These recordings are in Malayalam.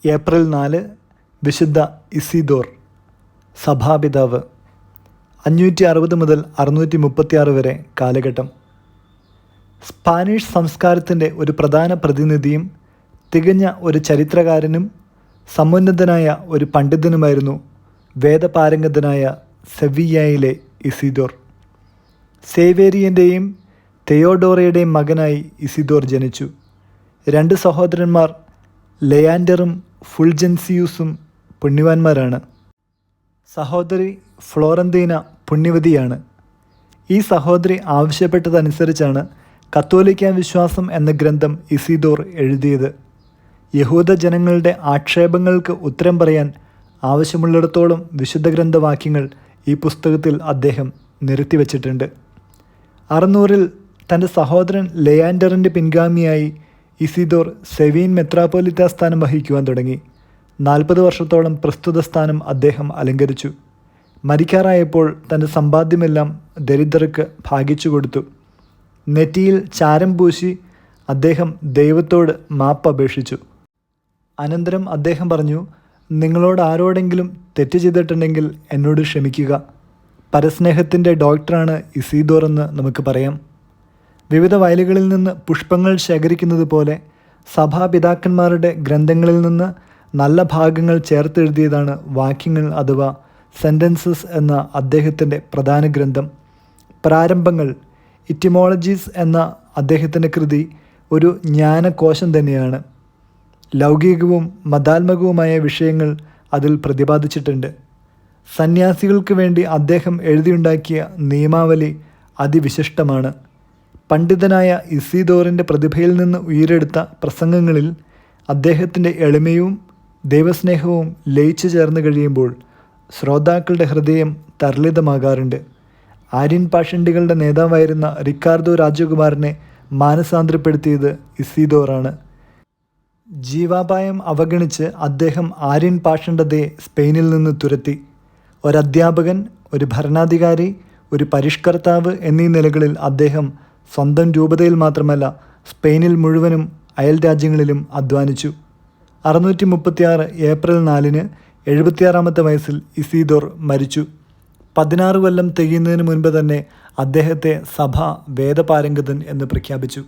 ഏപ്രിൽ 4 വിശുദ്ധ ഇസീദോർ, സഭാപിതാവ്. 560 മുതൽ 636 വരെ കാലഘട്ടം. സ്പാനിഷ് സംസ്കാരത്തിൻ്റെ ഒരു പ്രധാന പ്രതിനിധിയും തികഞ്ഞ ഒരു ചരിത്രകാരനും സമുന്നതനായ ഒരു പണ്ഡിതനുമായിരുന്നു വേദപാരംഗതനായ സെവിയ്യയിലെ ഇസീദോർ. സേവേരിയൻ്റെയും തെയോഡോറയുടെയും മകനായി ഇസീദോർ ജനിച്ചു. 2 സഹോദരന്മാർ ലെയാൻഡറും ഫുൾജൻസിയൂസും പുണ്യവാന്മാരാണ്. സഹോദരി ഫ്ലോറന്തീന പുണ്യവതിയാണ്. ഈ സഹോദരി ആവശ്യപ്പെട്ടതനുസരിച്ചാണ് കത്തോലിക്ക വിശ്വാസം എന്ന ഗ്രന്ഥം ഇസീദോർ എഴുതിയത്. യഹൂദ ജനങ്ങളുടെ ആക്ഷേപങ്ങൾക്ക് ഉത്തരം പറയാൻ ആവശ്യമുള്ളിടത്തോളം വിശുദ്ധ ഗ്രന്ഥവാക്യങ്ങൾ ഈ പുസ്തകത്തിൽ അദ്ദേഹം നിരത്തിവച്ചിട്ടുണ്ട്. 600-ൽ തൻ്റെ സഹോദരൻ ലെയാൻഡറിൻ്റെ പിൻഗാമിയായി ഇസീദോർ സെവീൻ മെത്രാപ്പോലിത്ത സ്ഥാനം വഹിക്കുവാൻ തുടങ്ങി. 40 വർഷത്തോളം പ്രസ്തുത സ്ഥാനം അദ്ദേഹം അലങ്കരിച്ചു. മരിക്കാറായപ്പോൾ തൻ്റെ സമ്പാദ്യമെല്ലാം ദരിദ്രർക്ക് ഭാഗിച്ചു കൊടുത്തു. നെറ്റിയിൽ ചാരം പൂശി അദ്ദേഹം ദൈവത്തോട് മാപ്പ് അപേക്ഷിച്ചു. അനന്തരം അദ്ദേഹം പറഞ്ഞു, നിങ്ങളോട് ആരോടെങ്കിലും തെറ്റ് ചെയ്തിട്ടുണ്ടെങ്കിൽ എന്നോട് ക്ഷമിക്കുക. പരസ്നേഹത്തിൻ്റെ ഡോക്ടറാണ് ഇസീദോർ എന്ന് നമുക്ക് പറയാം. വിവിധ വയലുകളിൽ നിന്ന് പുഷ്പങ്ങൾ ശേഖരിക്കുന്നത് പോലെ സഭാപിതാക്കന്മാരുടെ ഗ്രന്ഥങ്ങളിൽ നിന്ന് നല്ല ഭാഗങ്ങൾ ചേർത്തെഴുതിയതാണ് വാക്യങ്ങൾ അഥവാ സെൻറ്റൻസസ് എന്ന അദ്ദേഹത്തിൻ്റെ പ്രധാന ഗ്രന്ഥം. പ്രാരംഭങ്ങൾ ഇറ്റിമോളജീസ് എന്ന അദ്ദേഹത്തിൻ്റെ കൃതി ഒരു ജ്ഞാനകോശം തന്നെയാണ്. ലൗകികവും മതാത്മകവുമായ വിഷയങ്ങൾ അതിൽ പ്രതിപാദിച്ചിട്ടുണ്ട്. സന്യാസികൾക്ക് വേണ്ടി അദ്ദേഹം എഴുതിയുണ്ടാക്കിയ നിയമാവലി അതിവിശിഷ്ടമാണ്. പണ്ഡിതനായ ഇസീദോറിൻ്റെ പ്രതിഭയിൽ നിന്ന് ഉയരെടുത്ത പ്രസംഗങ്ങളിൽ അദ്ദേഹത്തിൻ്റെ എളിമയും ദൈവസ്നേഹവും ലയിച്ചു ചേർന്ന് കഴിയുമ്പോൾ ശ്രോതാക്കളുടെ ഹൃദയം തരളിതമാകാറുണ്ട്. ആര്യൻ പാഷണ്ഡികളുടെ നേതാവായിരുന്ന റിക്കാർഡോ രാജകുമാരനെ മാനസാന്തരപ്പെടുത്തിയത് ഇസീദോറാണ്. ജീവാപായം അവഗണിച്ച് അദ്ദേഹം ആര്യൻ പാഷണ്ഡതയെ സ്പെയിനിൽ നിന്ന് തുരത്തി. ഒരധ്യാപകൻ, ഒരു ഭരണാധികാരി, ഒരു പരിഷ്കർത്താവ് എന്നീ നിലകളിൽ അദ്ദേഹം സ്വന്തം രൂപതയിൽ മാത്രമല്ല സ്പെയിനിൽ മുഴുവനും അയൽ രാജ്യങ്ങളിലും അധ്വാനിച്ചു. 636 ഏപ്രിൽ 4 76-ാമത്തെ വയസ്സിൽ ഇസീദോർ മരിച്ചു. 16 കൊല്ലം തികയുന്നതിന് മുൻപ് തന്നെ അദ്ദേഹത്തെ സഭ വേദപാരംഗതൻ എന്ന് പ്രഖ്യാപിച്ചു.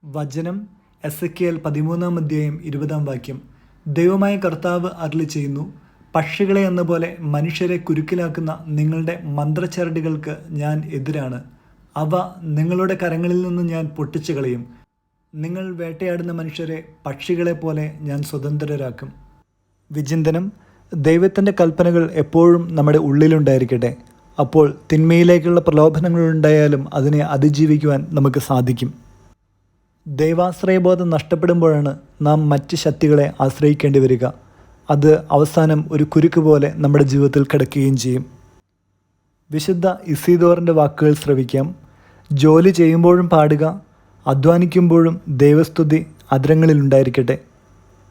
വചനം എസെക്കിയേൽ 13-ാം അധ്യായം 20-ാം വാക്യം. ദൈവമായ കർത്താവ് അരുളി ചെയ്യുന്നു, പക്ഷികളെ എന്ന പോലെ മനുഷ്യരെ കുരുക്കിലാക്കുന്ന നിങ്ങളുടെ മന്ത്രച്ചരടുകൾക്ക് ഞാൻ എതിരാണ്. അവ നിങ്ങളുടെ കരങ്ങളിൽ നിന്ന് ഞാൻ പൊട്ടിച്ചു കളയും. നിങ്ങൾ വേട്ടയാടുന്ന മനുഷ്യരെ പക്ഷികളെ പോലെ ഞാൻ സ്വതന്ത്രരാക്കും. വിചിന്തനം: ദൈവത്തിൻ്റെ കൽപ്പനകൾ എപ്പോഴും നമ്മുടെ ഉള്ളിലുണ്ടായിരിക്കട്ടെ. അപ്പോൾ തിന്മയിലേക്കുള്ള പ്രലോഭനങ്ങളുണ്ടായാലും അതിനെ അതിജീവിക്കുവാൻ നമുക്ക് സാധിക്കും. ദൈവാശ്രയബോധം നഷ്ടപ്പെടുമ്പോഴാണ് നാം മറ്റ് ശക്തികളെ ആശ്രയിക്കേണ്ടി വരിക. അത് അവസാനം ഒരു കുരുക്ക് പോലെ നമ്മുടെ ജീവിതത്തിൽ കിടക്കുകയും ചെയ്യും. വിശുദ്ധ ഇസീദോറിൻ്റെ വാക്കുകൾ ശ്രവിക്കാം. ജോലി ചെയ്യുമ്പോഴും പാടുക, അധ്വാനിക്കുമ്പോഴും ദൈവസ്തുതി അധരങ്ങളിലുണ്ടായിരിക്കട്ടെ.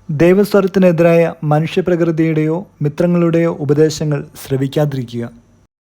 ദൈവസ്വരത്തിനെതിരായ മനുഷ്യപ്രകൃതിയുടെയോ മിത്രങ്ങളുടെയോ ഉപദേശങ്ങൾ ശ്രവിക്കാതിരിക്കുക.